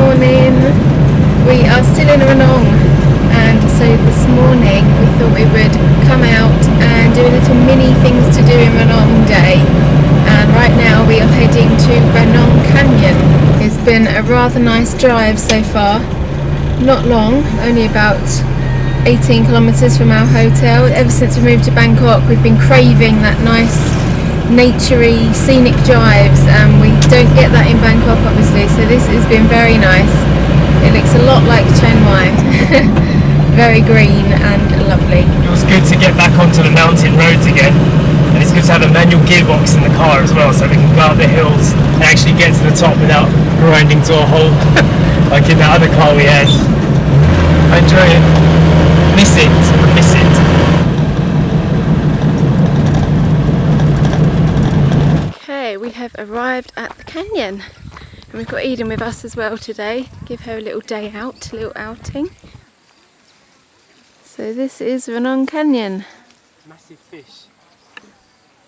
morning. We are still in Ranong, and so this morning we thought we would come out and do a little mini things to do in Ranong day. And right now we are heading to Ranong Canyon. It's been a rather nice drive so far. Not long, only about 18 kilometres from our hotel. Ever since we moved to Bangkok we've been craving that nice naturey scenic drives, and we don't get that in Bangkok obviously, so this has been very nice. It looks a lot like Chiang Mai. Very green and lovely. It was good to get back onto the mountain roads again, and it's good to have a manual gearbox in the car as well, so we can go up the hills and actually get to the top without grinding to a halt like in that other car we had. I enjoy it. Miss it. Okay, we have arrived at the canyon, and we've got Eden with us as well today. Give her a little day out, a little outing. So this is Ranong Canyon. Massive fish.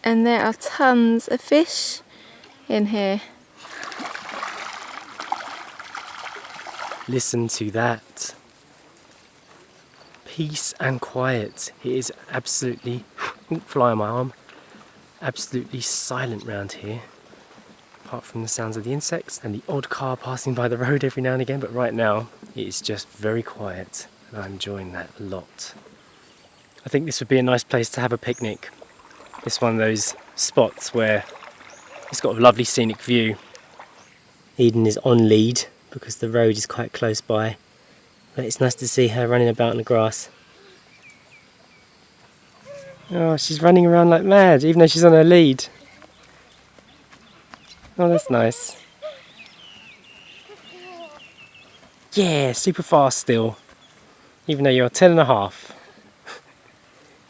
And there are tons of fish in here. Listen to that. Peace and quiet. It is absolutely, fly on my arm, absolutely silent round here. Apart from the sounds of the insects and the odd car passing by the road every now and again, but right now it is just very quiet and I'm enjoying that a lot. I think this would be a nice place to have a picnic. It's one of those spots where it's got a lovely scenic view. Eden is on lead because the road is quite close by, but it's nice to see her running about in the grass. Oh, she's running around like mad even though she's on her lead. Oh, that's nice. Yeah, super fast still. Even though you're 10 and a half.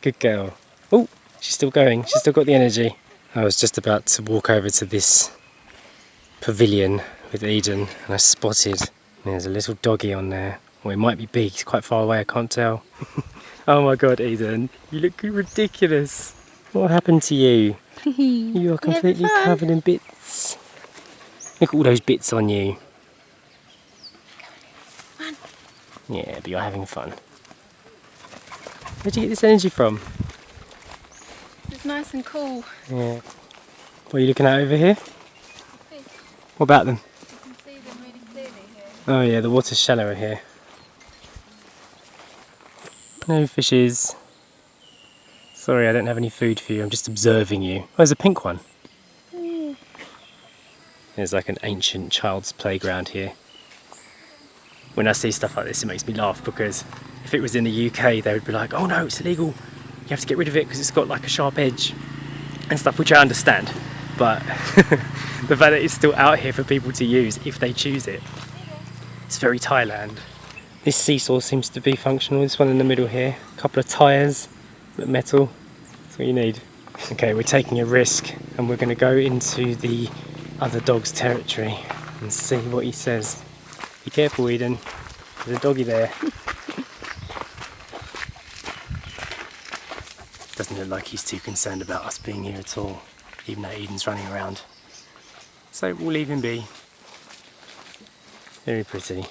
Good girl. Oh, she's still going. She's still got the energy. I was just about to walk over to this pavilion with Eden and I spotted there's a little doggy on there. Well, it might be big. It's quite far away. I can't tell. Oh my God, Eden. You look ridiculous. What happened to you? You are completely covered in bits. Look at all those bits on you. Yeah, but you're having fun. Where'd you get this energy from? It's nice and cool. Yeah. What are you looking at over here? What about them? You can see them really clearly here. Oh yeah, the water's shallower here. No fishes. Sorry, I don't have any food for you. I'm just observing you. Oh, there's a pink one. There's like an ancient child's playground here. When I see stuff like this, it makes me laugh because if it was in the UK, they would be like, oh no, it's illegal. You have to get rid of it because it's got like a sharp edge and stuff, which I understand. But the fact that it's still out here for people to use if they choose it. It's very Thailand. This seesaw seems to be functional. This one in the middle here. A couple of tyres, but metal. That's what you need. Okay, we're taking a risk and we're going to go into the other dog's territory and see what he says. Be careful, Eden. There's a doggy there. Doesn't look like he's too concerned about us being here at all, even though Eden's running around. So we'll leave him be. Very pretty.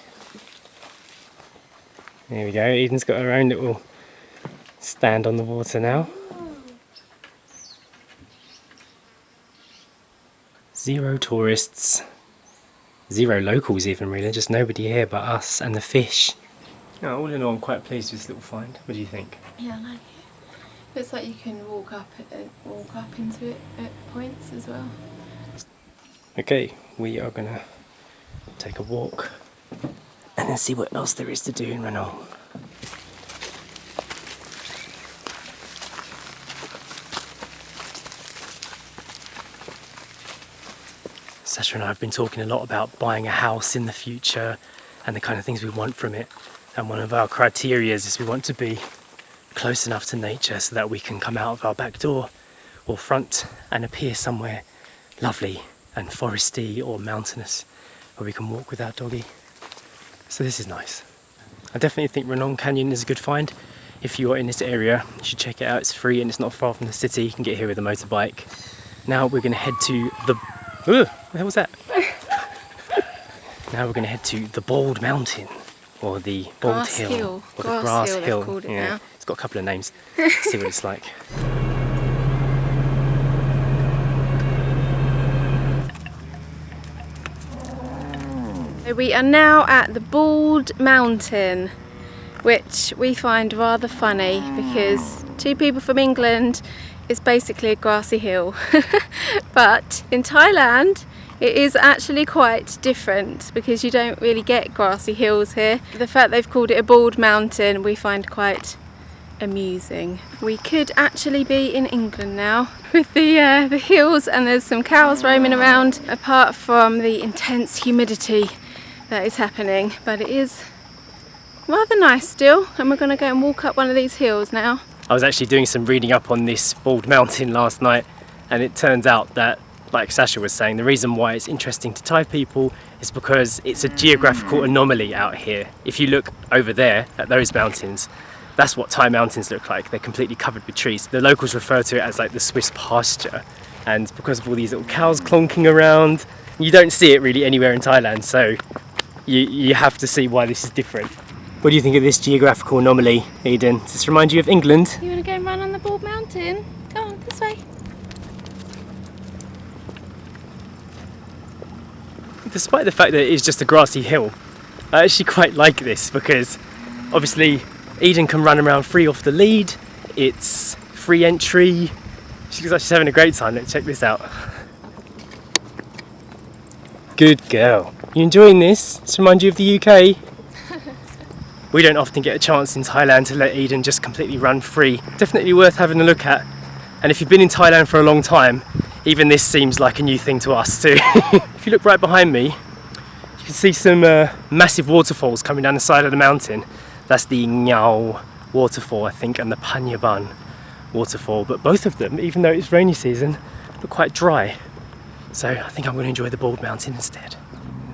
There we go, Eden's got her own little stand on the water now. Zero tourists. Zero locals even really, just nobody here but us and the fish. Oh, all in all I'm quite pleased with this little find. What do you think? Yeah, I like it. Looks like you can walk up into it at points as well. Okay, we are gonna take a walk and then see what else there is to do in Renault. Sasha and I have been talking a lot about buying a house in the future and the kind of things we want from it. And one of our criteria is we want to be close enough to nature so that we can come out of our back door or front and appear somewhere lovely and foresty or mountainous where we can walk with our doggy. So this is nice. I definitely think Ranong Canyon is a good find. If you are in this area, you should check it out. It's free and it's not far from the city. You can get here with a motorbike. Now we're going to head to the... What the hell was that? Now we're going to head to the Bald Mountain, or the Bald Grass Hill, or the Grass Grass Hill, they've Hill. called it Yeah, now. it's got a couple of names. Let's see what it's like. So we are now at the Bald Mountain, which we find rather funny because two people from England, it's basically a grassy hill. But in Thailand it is actually quite different because you don't really get grassy hills here. The fact they've called it a bald mountain we find quite amusing. We could actually be in England now with the hills, and there's some cows roaming around apart from the intense humidity that is happening, but it is rather nice still, and we're going to go and walk up one of these hills now. I was actually doing some reading up on this Bald Mountain last night, and it turns out that, like Sasha was saying, the reason why it's interesting to Thai people is because it's a geographical anomaly out here. If you look over there at those mountains, that's what Thai mountains look like. They're completely covered with trees. The locals refer to it as like the Swiss pasture, and because of all these little cows clonking around, you don't see it really anywhere in Thailand, so you have to see why this is different. What do you think of this geographical anomaly, Eden? Does this remind you of England? You want to go and run on the Bald Mountain? Go on, this way. Despite the fact that it is just a grassy hill, I actually quite like this because obviously Eden can run around free off the lead. It's free entry. She looks like she's having a great time. Let's check this out. Good girl. You enjoying this? Does this remind you of the UK? We don't often get a chance in Thailand to let Eden just completely run free. Definitely worth having a look at. And if you've been in Thailand for a long time, even this seems like a new thing to us too. If you look right behind me, you can see some massive waterfalls coming down the side of the mountain. That's the Ngao waterfall, I think, and the Panyaban waterfall. But both of them, even though it's rainy season, look quite dry. So I think I'm going to enjoy the Bald Mountain instead.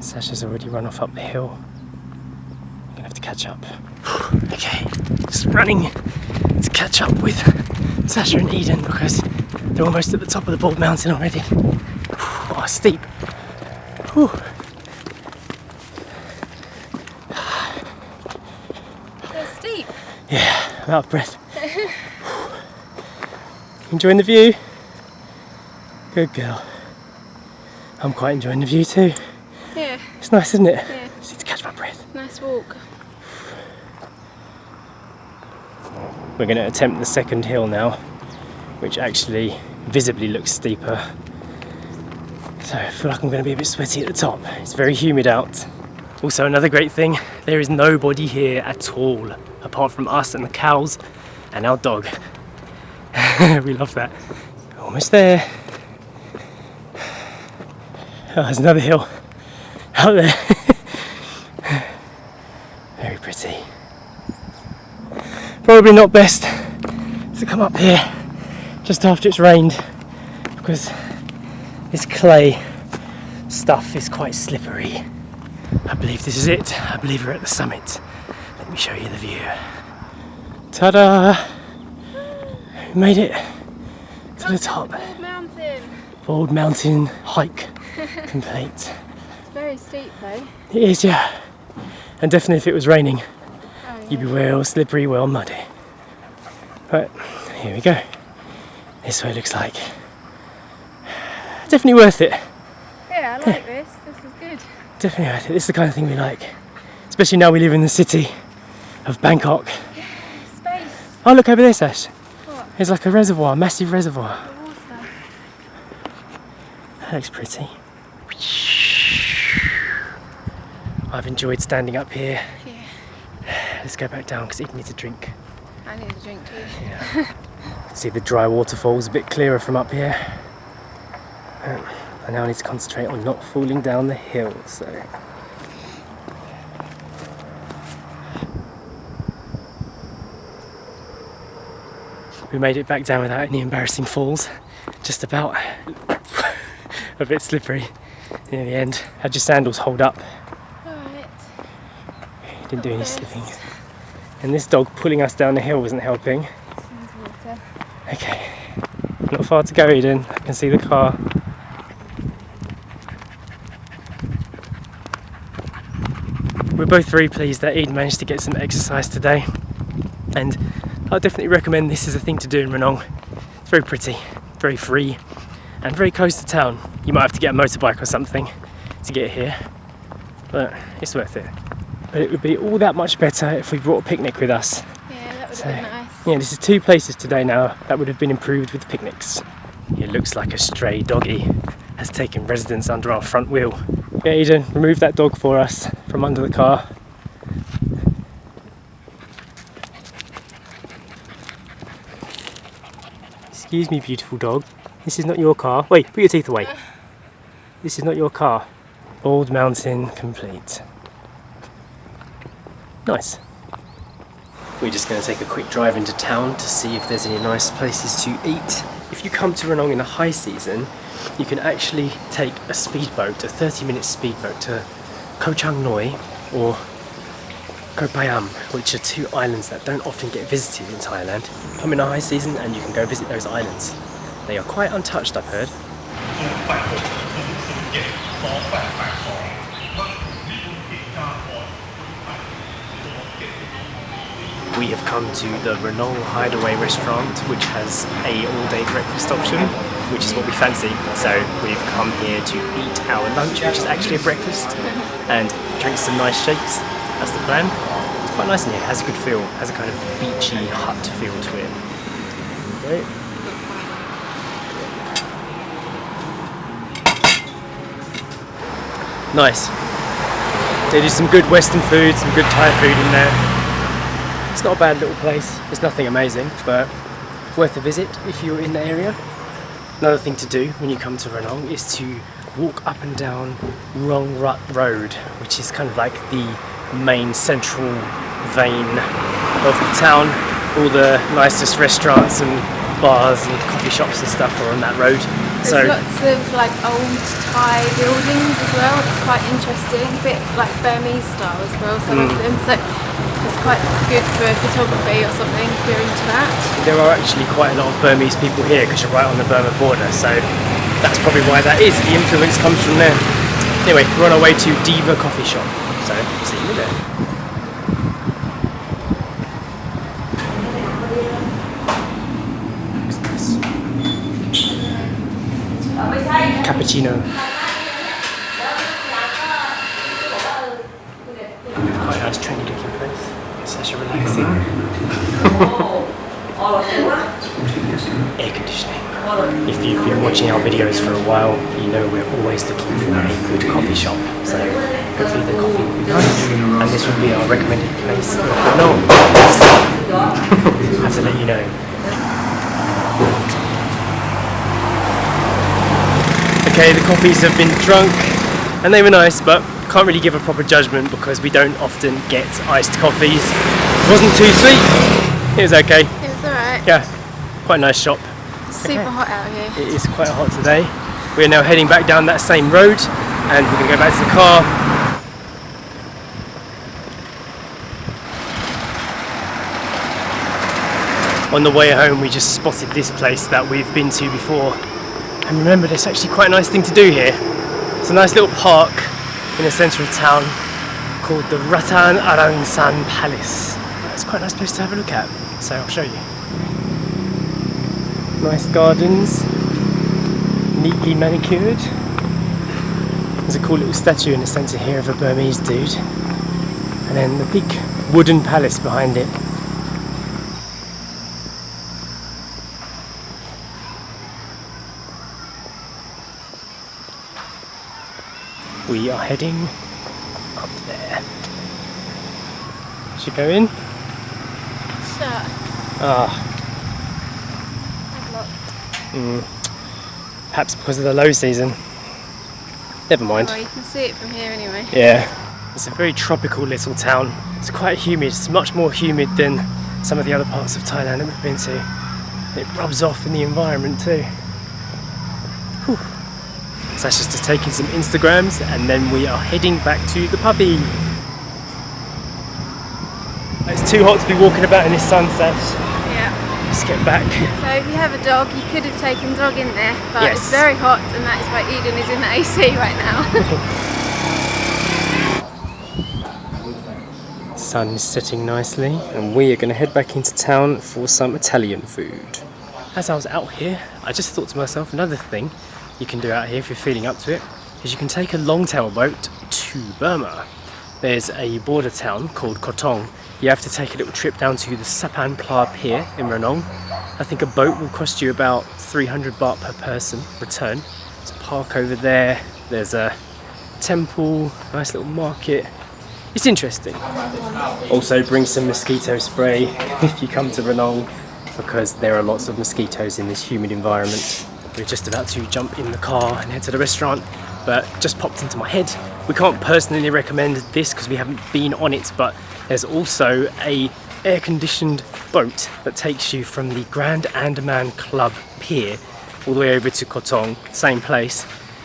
Sasha's already run off up the hill. I'm going to have to catch up. Okay, just running to catch up with Sasha and Eden because they're almost at the top of the Bald Mountain already. Oh, steep. Whew. It's steep. Yeah, I'm out of breath. Enjoying the view? Good girl. I'm quite enjoying the view too. Yeah. It's nice, isn't it? Yeah. Just need to catch my breath. Nice walk. We're going to attempt the second hill now, which actually visibly looks steeper. So I feel like I'm going to be a bit sweaty at the top. It's very humid out. Also, another great thing, there is nobody here at all, apart from us and the cows and our dog. We love that. Almost there. Oh, there's another hill out there. Very pretty. Probably not best to come up here just after it's rained because this clay stuff is quite slippery. I believe this is it. I believe we're at the summit. Let me show you the view. Ta-da! We made it to the top. Bald Mountain. Bald Mountain hike complete. It's very steep though. It is, yeah. And definitely if it was raining, Oh, you'd be well slippery, well muddy. Right, here we go. This is what it looks like. Definitely worth it. Yeah, I like this. This is good. Definitely worth it. This is the kind of thing we like. Especially now we live in the city of Bangkok. Space. Oh, look over there, Sash. What? There's like a reservoir, a massive reservoir. The water. That looks pretty. I've enjoyed standing up here. Yeah. Let's go back down because Eden needs a drink. I need a drink too. Yeah. See the dry waterfalls a bit clearer from up here. I now need to concentrate on not falling down the hill. So. We made it back down without any embarrassing falls. Just about. A bit slippery near the end. How'd your sandals hold up? Alright. Didn't do any slipping. And this dog pulling us down the hill wasn't helping. There's water. Okay, not far to go, Eden. I can see the car. we're both very pleased that Eden managed to get some exercise today, and I'll definitely recommend this as a thing to do in Ranong. It's very pretty, very free, and very close to town. You might have to get a motorbike or something to get here, but it's worth it. But it would be all that much better if we brought a picnic with us. Yeah, that would have been nice. Yeah, this is 2 places today now that would have been improved with picnics. It looks like a stray doggy has taken residence under our front wheel. Yeah, Eden, remove that dog for us from under the car. Excuse me, beautiful dog. This is not your car. Wait, put your teeth away. This is not your car. Old Mountain complete. Nice. We're just going to take a quick drive into town to see if there's any nice places to eat. If you come to Ranong in the high season, you can actually take a speedboat, a 30-minute speedboat to Koh Chang Noi or Koh Payam, which are 2 islands that don't often get visited in Thailand. Come in the high season and you can go visit those islands. They are quite untouched, I've heard. We have come to the Renault Hideaway restaurant, which has a all-day breakfast option, which is what we fancy. So we've come here to eat our lunch, which is actually a breakfast, and drink some nice shakes. That's the plan. It's quite nice in here. It has a good feel. It has a kind of beachy hut feel to it. Right. Nice. They do some good Western food, some good Thai food in there. It's not a bad little place. It's nothing amazing, but worth a visit if you're in the area. Another thing to do when you come to Ranong is to walk up and down Rong Rut Road, which is kind of like the main central vein of the town. All the nicest restaurants and bars and coffee shops and stuff are on that road. There's lots of like old Thai buildings as well. It's quite interesting, a bit like Burmese style as well, some of them. So it's quite good for photography or something if you're into that. There are actually quite a lot of Burmese people here because you're right on the Burma border, so that's probably why that is. The influence comes from there. Anyway, we're on our way to Diva Coffee Shop, so see you there. Cappuccino. Quite a nice trendy looking place. It's such a relaxing. Air conditioning. If you've been watching our videos for a while, you know we're always looking for a good coffee shop. So hopefully the coffee will be nice. And this will be our recommended place. No, I have to let you know. Okay, the coffees have been drunk and they were nice, but can't really give a proper judgment because we don't often get iced coffees. It wasn't too sweet. It was okay. It was alright. Yeah, quite a nice shop. It's super hot out here. It is quite hot today. We're now heading back down that same road and we're going to go back to the car. On the way home we just spotted this place that we've been to before. And remember, there's actually quite a nice thing to do here. It's a nice little park in the centre of town called the Ratan Arang San Palace. It's quite a nice place to have a look at, so I'll show you. Nice gardens, neatly manicured. There's a cool little statue in the centre here of a Burmese dude. And then the big wooden palace behind it. We are heading up there. Should we go in? Shut. Perhaps because of the low season. Never mind. Well, you can see it from here anyway. Yeah. It's a very tropical little town. It's quite humid. It's much more humid than some of the other parts of Thailand that we've been to. It rubs off in the environment too. Whew. So that's just taking some Instagrams and then we are heading back to the puppy. It's too hot to be walking about in this sunset. Yeah. Let's get back. So if you have a dog, you could have taken dog in there, but Yes. it's very hot and that is why Eden is in the AC right now. sun is setting nicely, and we are going to head back into town for some Italian food. As I was out here, I just thought to myself, another thing you can do out here if you're feeling up to it is you can take a longtail boat to Burma. There's a border town called Kotong. You have to take a little trip down to the Sapan Pla Pier in Ranong. I think a boat will cost you about 300 baht per person return. There's a park over there, there's a temple, nice little market. It's interesting. Also bring some mosquito spray if you come to Ranong, because there are lots of mosquitoes in this humid environment. We're just about to jump in the car and head to the restaurant, but just popped into my head. We can't personally recommend this because we haven't been on it, but there's also a air-conditioned boat that takes you from the Grand Andaman Club Pier all the way over to Kotong, same place,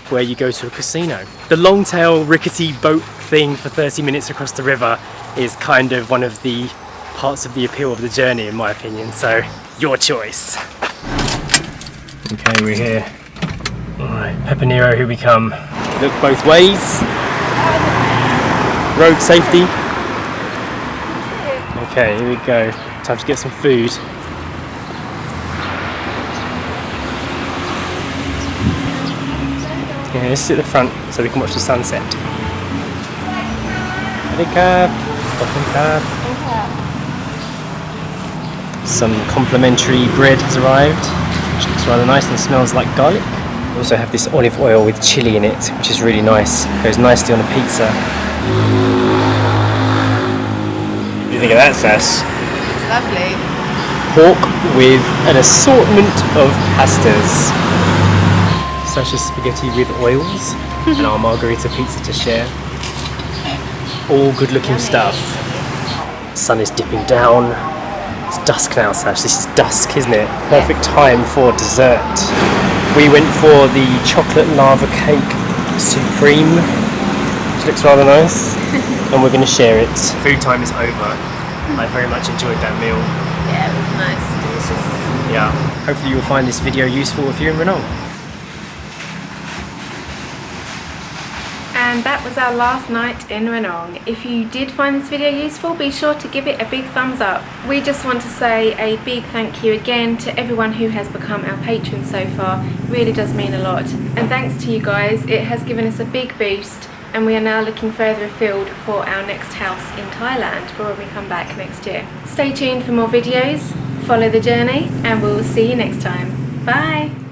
where you go to a casino. The long-tail rickety boat thing for 30 minutes across the river is kind of one of the parts of the appeal of the journey, in my opinion, so your choice. Okay, we're here. Alright, Pepinero, here we come. Look both ways. Road safety. Okay, here we go. Time to get some food. Yeah, let's sit at the front so we can watch the sunset. Some complimentary bread has arrived, which looks rather nice and smells like garlic. We also have this olive oil with chilli in it, which is really nice. Goes nicely on a pizza. What do you think of that, Sash? It's lovely. Pork with an assortment of pastas. Sash's spaghetti with oils and our margarita pizza to share. All good looking stuff. Sun is dipping down. It's dusk now, Sash. This is dusk, isn't it? Perfect time for dessert. We went for the chocolate lava cake supreme, which looks rather nice, and we're going to share it. Food time is over. I very much enjoyed that meal. Yeah, it was nice. Delicious. Yeah. Hopefully you'll find this video useful if you're in Renault. And that was our last night in Ranong. If you did find this video useful, be sure to give it a big thumbs up. We just want to say a big thank you again to everyone who has become our patron so far. It really does mean a lot. And thanks to you guys, it has given us a big boost, and we are now looking further afield for our next house in Thailand for when we come back next year. Stay tuned for more videos, follow the journey, and we'll see you next time. Bye!